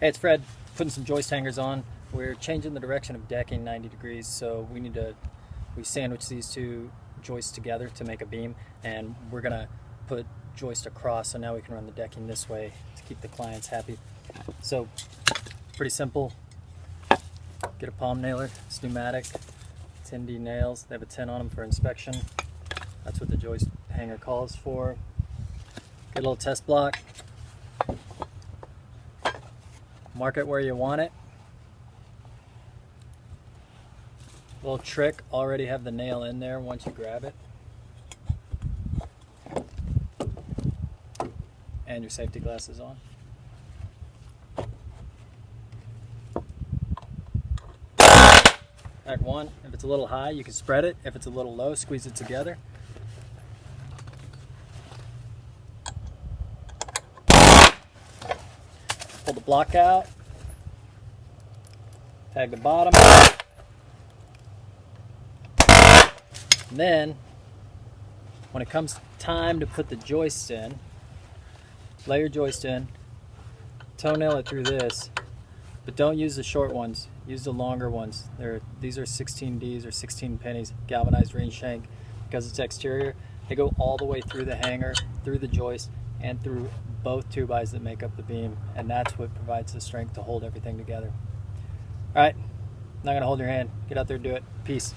Hey, it's Fred, putting some joist hangers on. We're changing the direction of decking 90 degrees, so we sandwich these two joists together to make a beam, and we're gonna put joist across, so now we can run the decking this way to keep the clients happy. So, pretty simple. Get a palm nailer, it's pneumatic, 10D nails. They have a 10 on them for inspection. That's what the joist hanger calls for. Get a little test block. Mark it where you want it. Little trick, already have the nail in there once you grab it. And your safety glasses on. Act one, if it's a little high, you can spread it. If it's a little low, squeeze it together. Pull the block out. Tag the bottom. And then, when it comes time to put the joists in, lay your joist in, toenail it through this, but don't use the short ones, use the longer ones. These are 16Ds or 16 pennies, galvanized ring shank. Because it's exterior, they go all the way through the hanger, through the joist, and through both 2x that make up the beam, and that's what provides the strength to hold everything together. Alright, not gonna hold your hand. Get out there and do it. Peace.